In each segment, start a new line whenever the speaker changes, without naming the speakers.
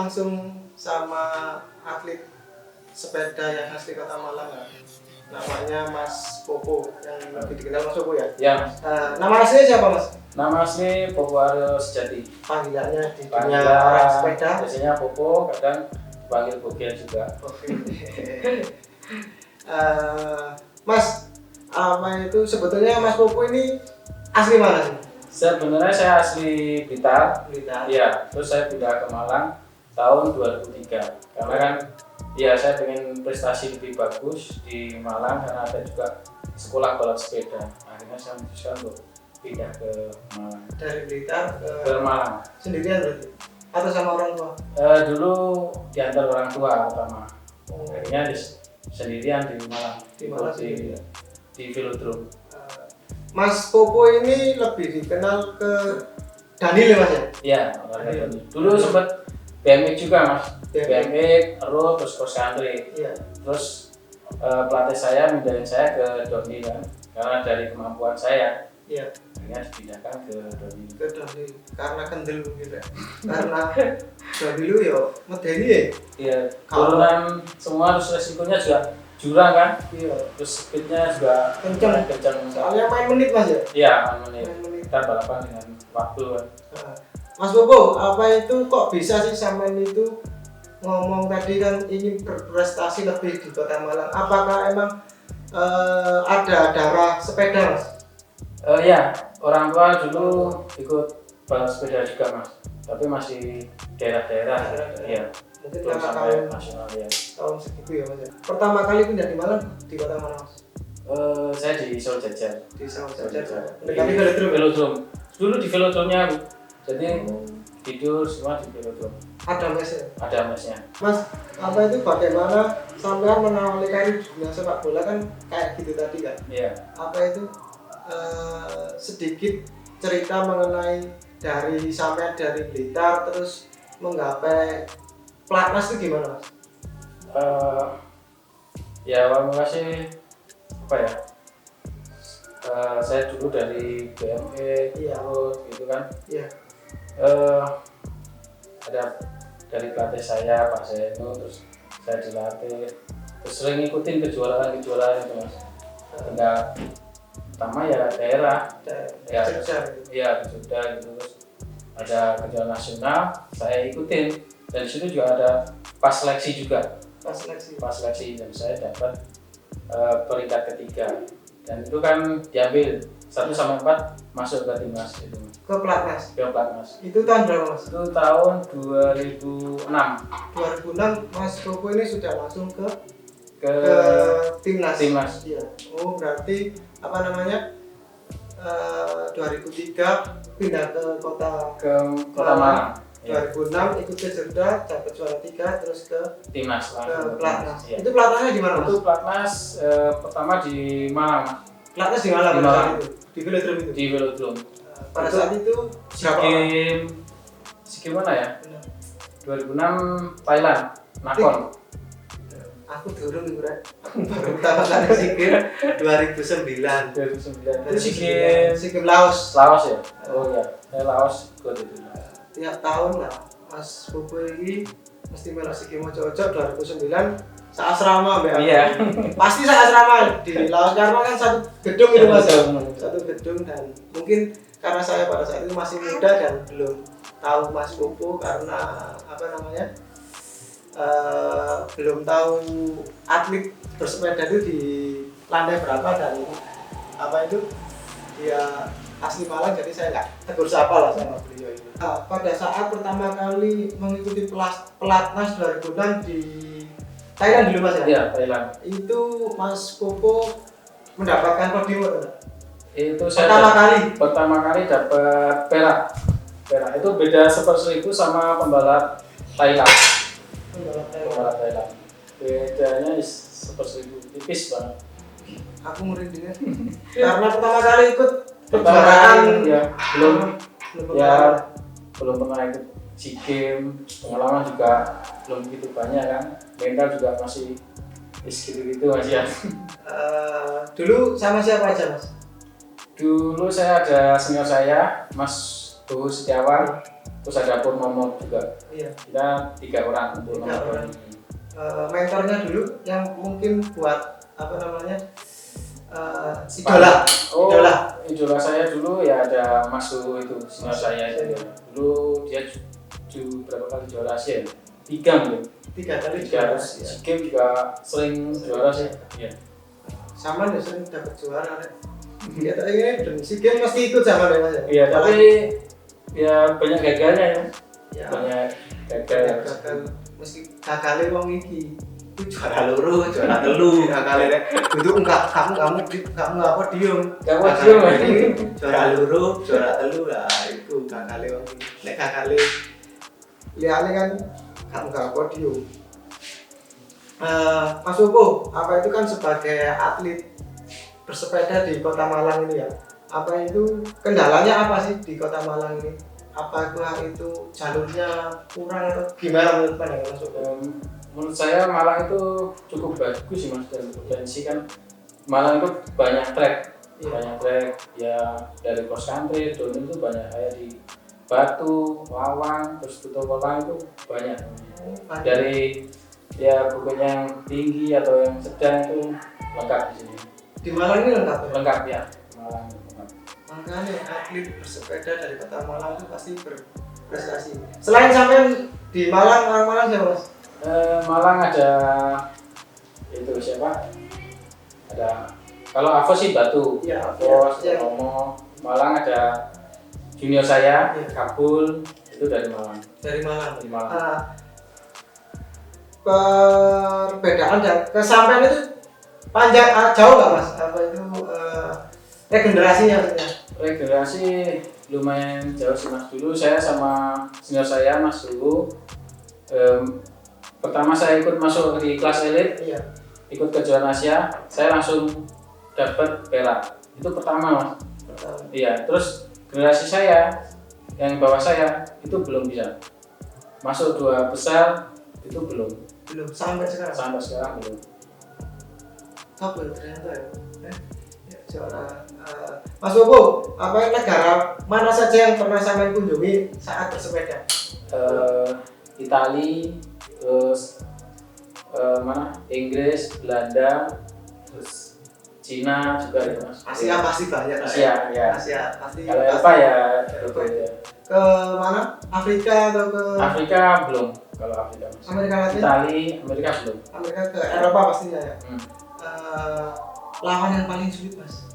langsung sama atlet sepeda yang asli Kota Malang ya. Namanya Mas Popo, yang lebih dikenal Mas Popo ya?
Ya.
Nama aslinya siapa Mas?
Nama asli Popo Aryo Sejati.
Panggilannya di dunia orang sepeda?
Biasanya Popo, kadang dipanggil Bogel juga.
Oke. Mas, apa itu sebetulnya Mas Popo ini asli mana sih?
Sebenarnya saya asli Blitar.
Blitar.
Iya, terus saya pindah ke Malang tahun 2003. Karena kan ya saya pengen prestasi lebih bagus di Malang karena ada juga sekolah balap sepeda. Akhirnya saya memutuskan untuk pindah ke Malang.
Dari Blitar
Ke Malang.
sendirian berarti? Atau sama orang tua?
Dulu diantar orang tua pertama. Akhirnya sendirian di Malang.
Di Malang sendirian.
Di Velodrome.
Mas Popo ini lebih dikenal ke Daniel ya Mas ya?
Iya, olahraga Daniel. Dulu sempat BMX juga Mas. BMX, terus cross country.
Iya.
Terus pelatih saya mindahin saya ke downhill kan, karena dari kemampuan saya.
Iya.
Akhirnya dipindahkan ke downhill.
Ke downhill karena kendel mungkin ya. Karena downhill ya medeni ya.
Iya. Turunan semua terus resikonya juga jurang kan.
Iya.
Terus speednya juga
kencang. Soalnya main menit Mas ya?
Iya, main menit.
Main menit.
Kita balapan dengan waktu kan.
Mas Bobo, apa itu kok bisa sih sampean itu ngomong tadi kan ingin berprestasi lebih di Kota Malang? Apakah emang ada darah sepeda Mas?
Ya, orang tua dulu ikut balap sepeda juga Mas. Tapi masih daerah-daerah. Iya.
Mungkin
Belum
karena
sampai
tahun
nasional ya.
tahun segitu ya Mas ya. Pertama kali pindah di Malang di Kota mana Mas?
Saya di Solo Jajar.
Di Jajar.
Di
Mendekati Velodrome.
Velodrome. Dulu di velodrome-nya Bu. Jadi tidur semua di velodrome.
Ada Mas ya?
Ada mesnya.
Mas, apa itu bagaimana sampean menawari karir dunia sepak bola kan kayak gitu tadi kan?
Iya.
Apa itu sedikit cerita mengenai dari sampean dari Blitar terus menggapai pelatnas itu gimana Mas?
Ya awal mulanya apa ya? Saya dulu dari BME,
Iya.
gitu kan.
Iya.
Ada dari pelatih saya Pak Seno, terus saya dilatih, terus sering ngikutin kejuaraan itu Mas. Tinggal pertama ya daerah, ya sudah gitu, terus ada kejuaraan nasional saya ikutin, dan disitu juga ada pas seleksi juga.
Pas seleksi
Dan saya dapat peringkat ketiga, dan itu kan diambil 1-4 masuk ke timnas itu.
ke pelatnas. Itu tahun berapa Mas?
Itu tahun 2006.
2006 Mas Bobo ini sudah langsung ke timnas. Iya. Oh berarti apa namanya? 2003 pindah ke kota
Malang.
2006 ikut ke Jeddah, dapat juara 3 terus ke
timnas
ke pelatnas.
Ya.
Itu pelatnasnya di mana Mas?
Itu pelatnas pertama di Malang.
Pelatnas di Malang pada saat itu? Di Velodrome itu?
Di Velodrome.
Pada saat itu
SEA mana ya? 2006 Thailand, Nakhon.
Aku durung iku rek. Baru pertama kali SEA Games 2009.
2009. Itu SEA Games
Laos.
Laos ya? Oh iya, saya Laos ikut itu.
Tiap tahun lah Mas Bobo ini mesti melok SEA Games cocok 2009 seasrama Mbak.
Iya.
Pasti seasrama di Laos karena kan satu gedung itu Mas. Satu gedung, dan mungkin karena saya pada saat itu masih muda dan belum tahu Mas Bobo karena apa namanya? Belum tahu atlet bersepeda itu di lantai berapa dan apa itu dia asli Malang, jadi saya nggak tegur sapa lah sama beliau ini. Pada saat pertama kali mengikuti pelatnas 2006 di Thailand dulu Mas ya?
Iya, Thailand.
Itu Mas Popo mendapatkan podium atau?
Itu saya pertama kali dapat perak. Itu beda 1/1000 sama pembalap Thailand. Pembalap Thailand. Bedanya 1/1000, tipis banget.
Aku merinding karena pertama kali ikut
kejuaraan ya belum pernah ikut SEA Games, pengalaman juga belum begitu banyak kan, mental juga masih gitu masih ya.
Dulu sama siapa aja Mas?
Dulu saya ada senior saya Mas Bowo Setiawan, terus ada Purnomo juga.
Iya.
Kita 3 orang untuk
3 orang.
nonton.
Mentornya dulu yang mungkin buat apa namanya idola.
Idola saya dulu ya ada Mas Suhu itu, senior saya itu. Dulu dia berapa kali juara Asia? 3 mungkin.
3 kali juara.
SEA Games juga sering juara sih. Iya.
Sama ya sering dapat juara. Ya ini dan SEA Games mesti ikut sama Mas.
Iya, tapi ya banyak gagalnya ya.
Ya.
Banyak gagal.
Meski gagalnya wong iki itu juara loro, juara telu, gagalnya itu kamu apa diem juara loro, juara telu lah itu gagalnya wong iki. Nek gagalnya liane kan kamu gak podium. Mas Upo, apa itu kan sebagai atlet bersepeda di Kota Malang ini ya? Apa itu kendalanya apa sih di Kota Malang ini? Apakah itu jalurnya kurang atau gimana menurut pandangan Mas Upo?
Menurut saya Malang itu cukup bagus sih Mas, dan potensi kan Malang itu banyak trek, banyak trek ya, dari cross country, downhill itu banyak kayak di Batu, Lawang, terus Tutokolang itu banyak. Dari ya bukan yang tinggi atau yang sedang itu lengkap di sini.
Di Malang ini lengkap ya?
Lengkap ya, Malang lengkap.
Makanya atlet bersepeda dari Kota Malang itu pasti berprestasi. Selain sampai di Malang, orang Malang siapa Mas?
Malang ada itu siapa? Ada kalau Avos sih Batu, Avos, Romo. Malang ada junior saya, Kabul, itu dari Malang.
Dari Malang.
Dari Malang.
Perbedaan dan kesampaian itu panjang jauh nggak Mas? Apa itu regenerasinya maksudnya?
Regenerasi lumayan jauh sih Mas. Dulu saya sama senior saya Mas Suhu. Pertama saya ikut masuk di kelas elit, ikut kejuaraan Asia, saya langsung dapat perak. Itu pertama Mas. Iya, terus generasi saya yang bawah saya itu belum bisa masuk 2 besar, itu belum
sampai sekarang
belum.
Kabel ternyata ya juara. Mas Bobo, apa negara mana saja yang pernah sampai kunjungi saat bersepeda?
Itali, terus mana? Inggris, Belanda, terus Cina juga itu Mas.
Asia pasti banyak. Asia pasti.
Kalau Eropa ya itu ya.
Ke mana? Afrika atau ke?
Afrika belum. Kalau Afrika Mas.
Amerika Latin.
Itali, Amerika belum.
Amerika ke Eropa pastinya ya. Lawan yang paling sulit Mas?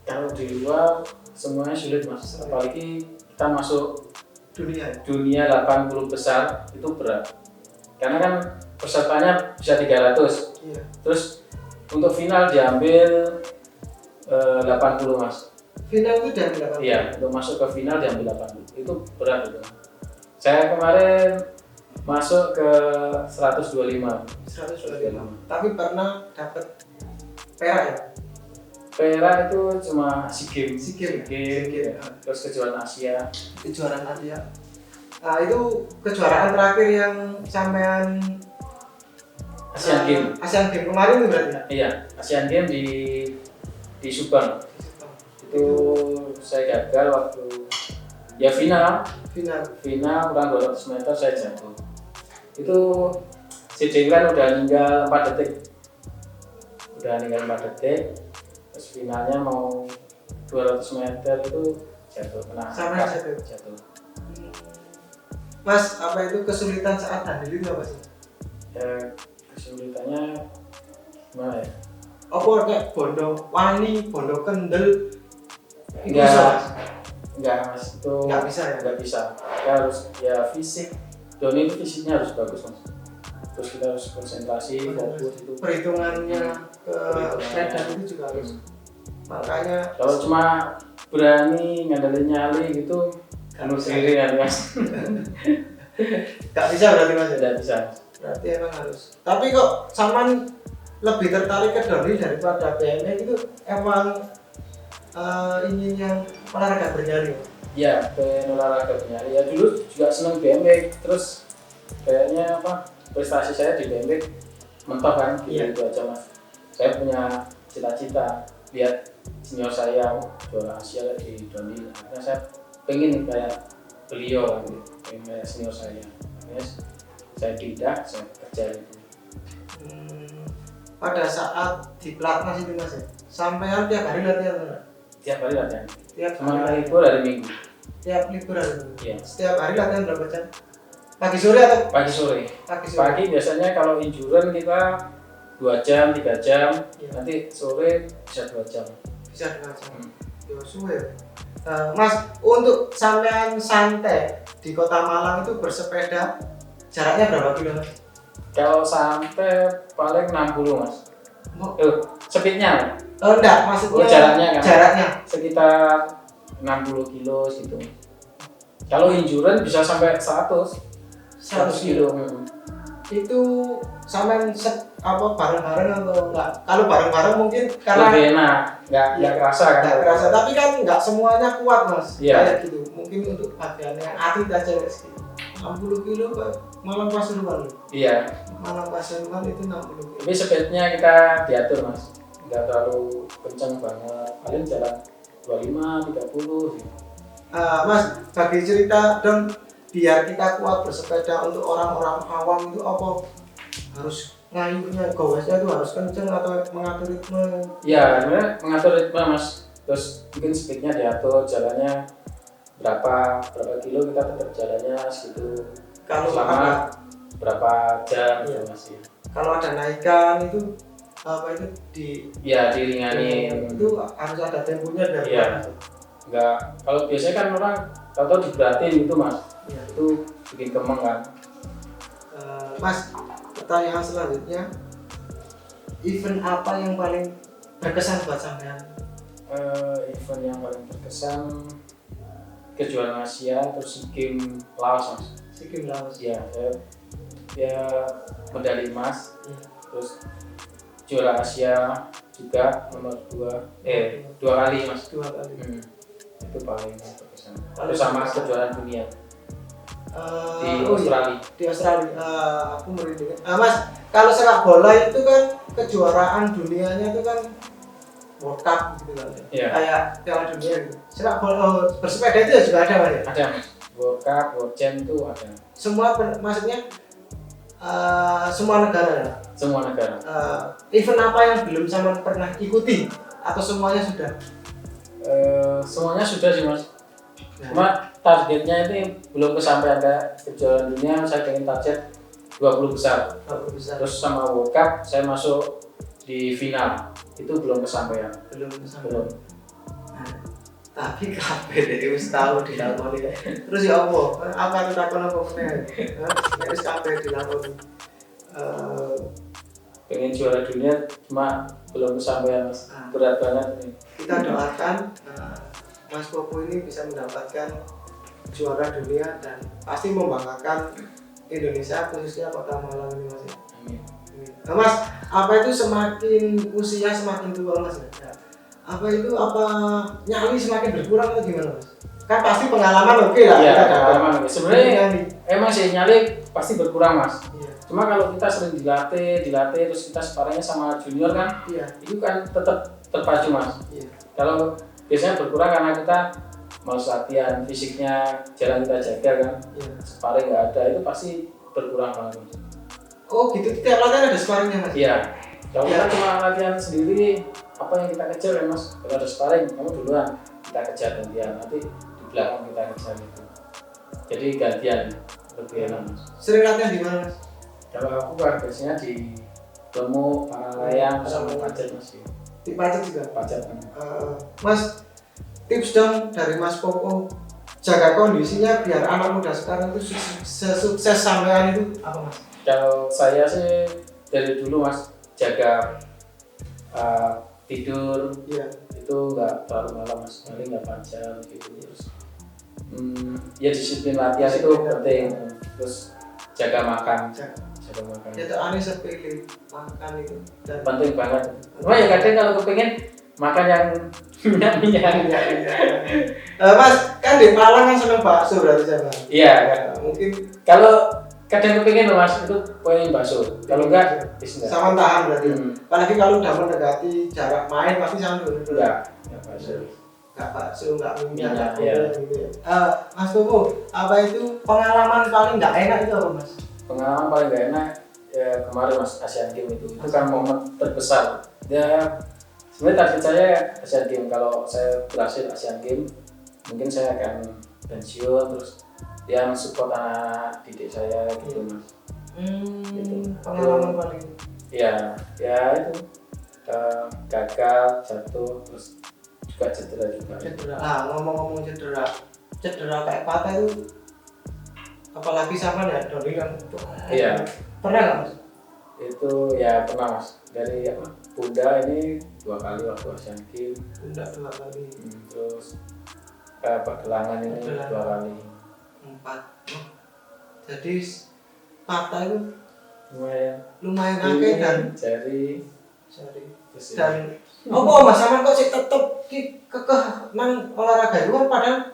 Kalau di luar semuanya sulit Mas. Apalagi kita masuk dunia 80 besar itu berat. Karena kan pesertanya bisa 300.
Iya.
Terus untuk final diambil 80 Mas.
Final itu diambil 80? Iya,
untuk masuk ke final diambil 80. Itu berat itu. Saya kemarin masuk ke 125. Tapi pernah dapat perak ya? Perak itu cuma SEA Games. Terus kejuaraan Asia. Nah, itu kejuaraan terakhir yang sampean Asian Games kemarin itu berarti ya? Iya, Asian Games di Subang. Itu saya gagal waktu ya final kurang 200 meter saya jatuh. Itu si Denglan udah ninggal 4 detik. Terus finalnya mau 200 meter itu jatuh, kena jatuh. Mas, apa itu kesulitan saat handling itu apa sih? Ya, kesulitannya gimana ya? Apa kayak bondo wani, bondo kendel? Enggak Mas, itu enggak bisa. Ya harus ya fisik. Doni itu fisiknya harus bagus Mas. Terus kita harus konsentrasi, fokus itu. Perhitungannya ke medan itu juga harus. Makanya kalau cuma berani ngandelin nyali gitu harus sendiri kan Mas. Gak bisa berarti Mas? Tidak bisa. Berarti emang harus. Tapi kok Saman lebih tertarik ke downhill daripada BMX itu emang ingin yang olahraga bernyali? Iya, pengen olahraga bernyali. Ya dulu juga seneng BMX, terus kayaknya prestasi saya di BMX mentok kan, gitu aja Mas. Saya punya cita-cita lihat senior saya juara Asia di downhill. Akhirnya saya pengen kayak beliau kan, kayak senior saya. Makanya saya tidak, saya kerja itu.
Pada saat di pelatnas itu mas ya, sampean tiap hari latihan enggak?
Tiap hari latihan.
Tiap
Sama
hari
libur hari Minggu.
tiap libur ada.
Iya.
Setiap hari latihan berapa jam? Pagi sore atau
Pagi sore.
pagi sore?
Pagi biasanya kalau injuran kita 2 jam, 3 jam.
Iya.
Nanti sore bisa 2 jam.
Bisa 2 jam. Ya suwe. Mas, untuk sampean santai di Kota Malang itu bersepeda jaraknya berapa kilo mas?
Kalau sampai paling 60 mas.
Oh,
Speednya
enggak, maksudnya
jaraknya kan?
Jaraknya.
Sekitar 60 kilo gitu. Kalau injuran bisa sampai 100 kilo.
Itu sampean bareng-bareng atau enggak? Kalau bareng-bareng mungkin karena
Lebih enak, nggak kerasa kan?
nggak kerasa, tapi kan nggak semuanya kuat mas.
Iya.
Kayak gitu. Mungkin untuk bagiannya atlet aja segitu. 60 kilo Malang Pasuruan.
Iya.
Malang Pasuruan itu 60 kilo.
Tapi speednya kita diatur mas, nggak terlalu kencang banget. Paling jalan 25, 30 gitu.
Mas, bagi cerita dong biar kita kuat bersepeda untuk orang-orang awam itu apa harus ngayuhnya, gowesnya itu harus kenceng atau mengatur ritme?
Iya, sebenarnya mengatur ritme mas. Terus mungkin speednya diatur, jalannya berapa kilo kita tetap jalannya segitu.
Kalau
Selama berapa jam
Iya.
gitu mas ya.
kalau ada naikan itu apa itu
Iya, diringani.
itu harus ada temponya dari
Iya. Enggak, kalau biasanya kan orang atau diberatin gitu mas,
Iya.
itu bikin kemeng kan.
Mas, pertanyaan selanjutnya, event apa yang paling berkesan buat sampean?
Event yang paling berkesan kejuaraan Asia terus SEA Games Laos mas.
SEA Games Laos.
Ya, ya medali emas,
Iya.
terus juara Asia juga nomor 2 kali mas.
2 kali.
Itu paling berkesan.
Paling
Terus sama
berkesan.
kejuaraan dunia di
Iya,
Australia.
di Australia. Aku merinding. Mas, kalau sepak bola itu kan kejuaraan dunianya itu kan World Cup gitu kan.
Iya.
Kayak Piala Dunia gitu. Sepak bola bersepeda itu juga ada mas ya?
Ada mas, World Cup, World Champ itu ada.
Semua maksudnya semua negara ya?
Semua negara.
Event apa yang belum sama pernah ikuti atau semuanya sudah?
Semuanya sudah sih mas. Cuma targetnya ini belum kesampaian, kayak kejuaraan dunia saya pengen target 20 besar.
Bisa.
Terus sama World Cup saya masuk di final, itu belum kesampaian.
Belum sampai.
Belum.
Tapi kabeh dhewe wis tau dilakoni. Terus ya apa tuh takon apa meneh? Wis kabeh dilakoni.
Pengen juara dunia cuma belum kesampaian mas. Berat banget ini.
Kita doakan Mas Popo ini bisa mendapatkan juara dunia dan pasti membanggakan Indonesia, khususnya Kota Malang ini mas.
Amin.
Nah, mas, apa itu semakin usia semakin tua mas? Apa nyali semakin berkurang atau gimana mas? Kan pasti pengalaman oke lah.
Iya,
kita dapat.
pengalaman. Sebenarnya
Nyali.
emang sih nyali pasti berkurang mas.
Iya.
Cuma kalau kita sering dilatih terus kita sparringnya sama junior kan,
Iya.
itu kan tetap terpacu mas.
Iya.
Kalau biasanya berkurang karena kita males latihan, fisiknya jarang kita jaga kan,
Iya.
sparring nggak ada, itu pasti berkurang banget mas.
Oh gitu, tiap latihan ada sparringnya mas?
Iya, kalau
Iya.
kita cuma latihan sendiri, apa yang kita kejar ya mas? Kalau ada sparring, kamu duluan, kita kejar gantian, nanti di belakang kita kejar itu. Jadi gantian, lebih enak mas.
Sering latihan di mana mas?
Kalau aku kan biasanya di Lemu, Pangalayang, sama Pacet mas.
Di Pacet juga?
Pacet kan.
Mas, tips dong dari Mas Popo jaga kondisinya biar anak muda sekarang itu sesukses sampean itu apa mas?
Kalau saya sih dari dulu mas jaga tidur
Iya.
itu nggak terlalu malam mas, paling 8 jam gitu. Terus ya disiplin latihan itu
Disiplin
penting.
latihan.
Terus jaga makan,
Jaga.
makan
Itu aneh sepele makan itu dan
penting banget. Cuma ya kadang kalau kepengen makan yang minyak.
Mas, kan di Malang kan seneng bakso berarti saya bang.
Iya kan.
Mungkin
Kalau kadang kepengen loh mas, itu pengen bakso. Kalau enggak, enggak.
sama tahan berarti.
Hmm.
Apalagi kalau udah mendekati jarak main pasti sama dulu.
Enggak bakso.
nggak bakso, nggak minyak,
Minyak,
nggak goreng gitu ya. Mas Bobo, apa itu pengalaman paling nggak enak itu apa Mas?
Pengalaman paling gak enak ya kemarin Mas Asian Games itu kan momen terbesar ya. Sebenarnya target saya Asian Games, kalau saya berhasil Asian Games mungkin saya akan pensiun terus yang support anak didik saya gitu Mas.
Pengalaman paling
Ya itu gagal, jatuh, terus juga cedera juga.
cedera. Ngomong-ngomong cedera kayak patah itu, apalagi sama ya Doni kan.
Iya.
Pernah nggak Mas?
Itu ya pernah Mas, dari bunda ini 2 kali waktu Asian Games,
Bunda 2 kali,
terus pergelangan ini 2 kali.
4. Jadi patah itu
Lumayan
akeh dan
jari terus
dan Mas sampean kok sih tetep kekeh nang olahraga itu kan padahal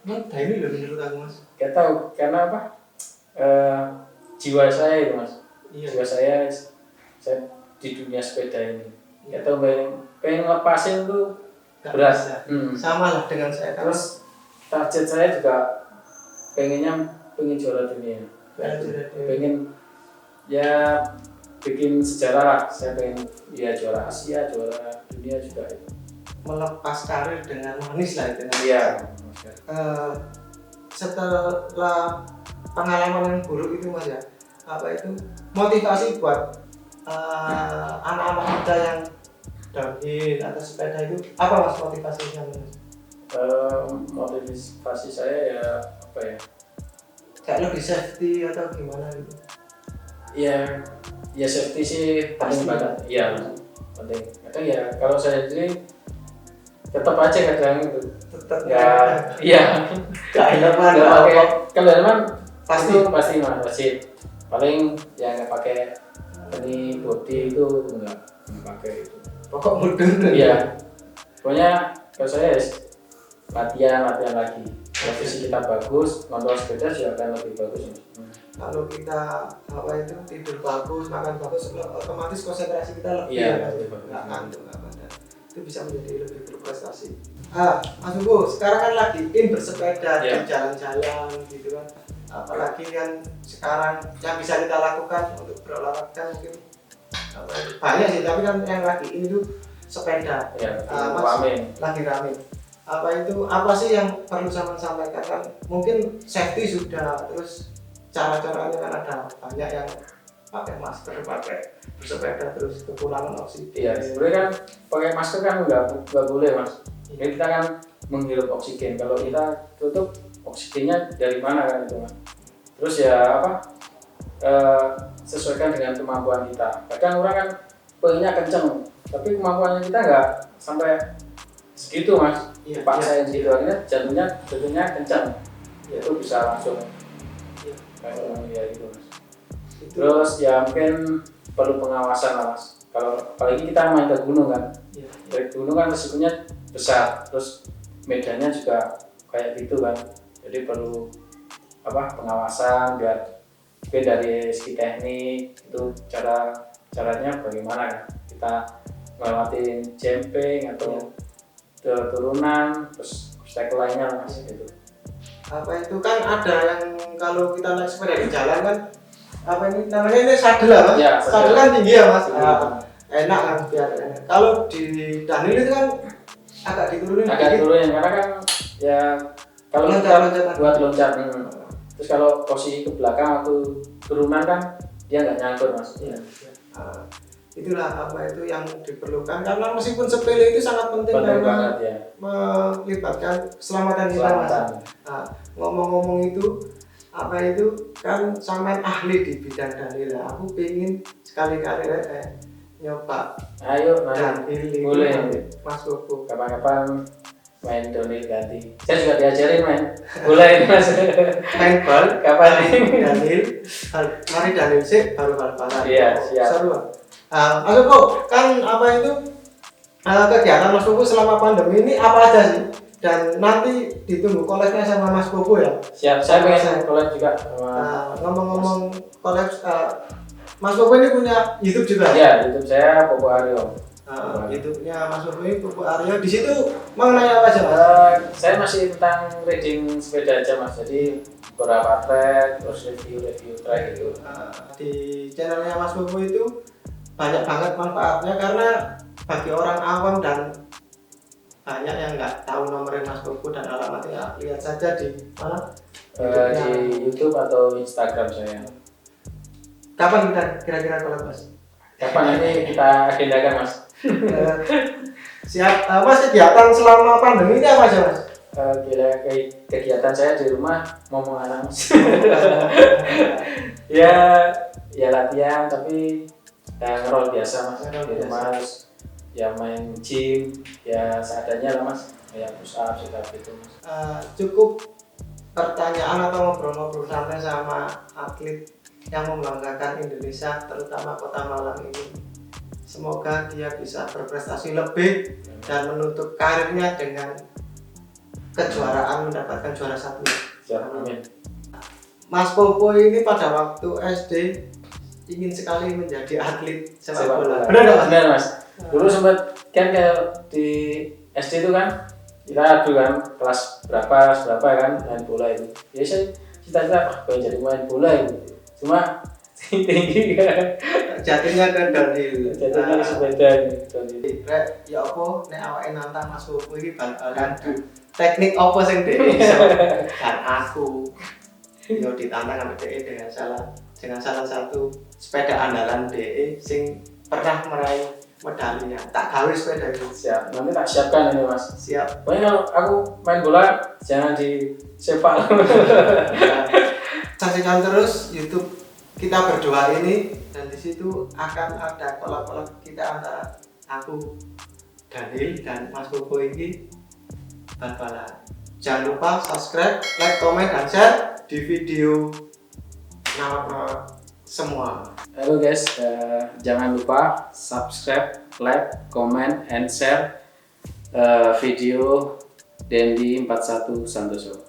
ini loh menurut aku Mas.
gak tahu karena apa, jiwa saya itu Mas.
Iya.
Jiwa saya di dunia sepeda ini gak tahu, pengen lepasin tuh
Gak
berat.
bisa. Sama lah dengan saya.
Terus target saya juga pengen juara dunia, pengen ya bikin sejarah lah. Saya pengen ya juara Asia, juara dunia juga itu.
Melepas karir dengan manis lah itu.
Iya.
Setelah pengalaman yang buruk itu Mas ya, apa itu motivasi buat anak-anak muda yang downhill atau sepeda itu apa Mas motivasinya Mas?
Motivasi saya ya apa ya?
Kayak lebih safety atau gimana gitu?
Ya safety sih penting banget. Iya, penting. Kadang ya kalau saya sendiri tetap aja kadang itu.
Tetap
Iya.
Gak helman.
Kalau helman
Pasti
masih paling ya nggak pakai ini body itu nggak pakai itu.
pokok mudun.
Iya. Pokoknya kalau saya latihan lagi. Kalau fisik kita bagus, kontrol sepeda juga akan lebih bagus.
Kalau kita apa itu tidur bagus, makan bagus, otomatis konsentrasi kita lebih.
Iya,
nggak ngantuk, nggak badan. Itu bisa menjadi lebih berprestasi. Mas Hugo, sekarang kan lagi bersepeda di jalan-jalan gitu kan. Apalagi kan sekarang yang bisa kita lakukan untuk berolahraga mungkin banyak sih, tapi kan yang lagi ini tuh sepeda.
Ya,
lagi rame. Apa sih yang perlu saya sampaikan kan? Mungkin safety sudah, terus cara-caranya kan ada banyak yang pakai masker, pakai bersepeda terus kekurangan oksigen.
Iya, sebenarnya kan pakai masker kan nggak boleh Mas. Jadi kita kan menghirup oksigen. Kalau kita tutup, oksigennya dari mana kan itu Mas? Terus ya sesuaikan dengan kemampuan kita. Kadang orang kan pengennya kenceng, tapi kemampuannya kita nggak sampai segitu Mas. Dipaksain segitu, akhirnya jatuhnya kencang. Itu bisa langsung ya gitu Mas. Terus ya mungkin perlu pengawasan lah Mas. Kalau apalagi kita main ke gunung kan, dari gunung kan resikonya besar, terus medannya juga kayak gitu kan. Jadi perlu pengawasan biar dari segi teknik itu caranya bagaimana kan kita ngelewatin jumping atau turunan, terus obstacle lainnya Mas gitu.
Itu kan ada yang kalau kita naik sepeda di jalan kan ini namanya ini sadel Mas.
Ya,
sadel kan tinggi ya Mas. Enak kan biar enak. Kalau di downhill itu kan agak diturunin
karena kan ya kalau kita buat loncat. Terus kalau posisi ke belakang atau turunan kan dia nggak nyangkut Mas.
Iya. Itulah itu yang diperlukan karena meskipun sepele itu sangat penting
banget ya.
Melibatkan keselamatan kita Mas. Ngomong-ngomong itu kan sampean ahli di bidang downhill. Aku pengen sekali-kali nyoba.
Ayo
downhill
boleh
Mas Bobo.
Kapan-kapan main downhill ganti. Saya juga diajarin main. Boleh Mas.
Main bal
Kapan nih?
downhill. Mari downhill sih baru bal-balan.
Iya, siap.
Seru. Mas Bobo kan kegiatan Mas Bobo selama pandemi ini apa aja sih? Dan nanti ditunggu kolabnya sama Mas Bobo ya.
Siap, saya pengen collab juga sama
ngomong-ngomong collab, Mas Bobo ini punya YouTube juga?
Iya, YouTube saya Bobo Aryo.
YouTube-nya Mas Bobo ini Pupuk Aryo. Di situ mengenai apa aja Mas?
Saya masih tentang riding sepeda aja Mas. Jadi beberapa track, terus review track gitu.
Di channelnya Mas Bobo itu banyak banget manfaatnya karena bagi orang awam dan banyak yang nggak tahu nomornya Mas Bobo dan alamatnya, lihat saja di mana?
Di YouTube atau Instagram saya.
Kapan kita kira-kira collab Mas?
Kapan ini kita agendakan Mas?
Siap. Mas, kegiatan selama pandemi ini apa aja Mas?
Kegiatan saya di rumah mau mengarang ya latihan tapi ngerol biasa Mas di rumah, terus ya main gym ya seadanya lah Mas, ya push up gitu Mas.
Cukup pertanyaan atau ngobrol-ngobrol santai sama atlet yang membanggakan Indonesia, terutama Kota Malang ini. Semoga dia bisa berprestasi lebih dan menutup karirnya dengan kejuaraan, mendapatkan juara 1.
Amin.
Mas Popo ini pada waktu SD ingin sekali menjadi atlet sepak bola.
Benar Mas. Dulu sempat kan di SD itu kan kita adu kan kelas berapa kan main bola itu. Ya saya cita-cita pengen jadi main bola itu. Cuma tinggi kan.
Jatuhnya ke downhill.
Jatuhnya sepeda ini downhill.
Ya apa nek awake nantang Mas Popo iki bal-balan teknik apa sing dhewe kan aku yo ditantang sama DE dengan salah satu sepeda andalan DE sing pernah meraih medali yang tak gawe sepeda itu.
Siap, nanti tak siapkan ini Mas.
Siap.
Pokoknya kalau aku main bola jangan di sepak.
Saksikan terus YouTube Kita Berdua ini, dan di situ akan ada kolab-kolab kita antara aku, Daniel, dan Mas Bobo ini bal-balan. Jangan lupa subscribe, like, comment, dan share di video semua.
Halo guys, jangan lupa subscribe, like, comment, and share video Dendi 41 Santoso.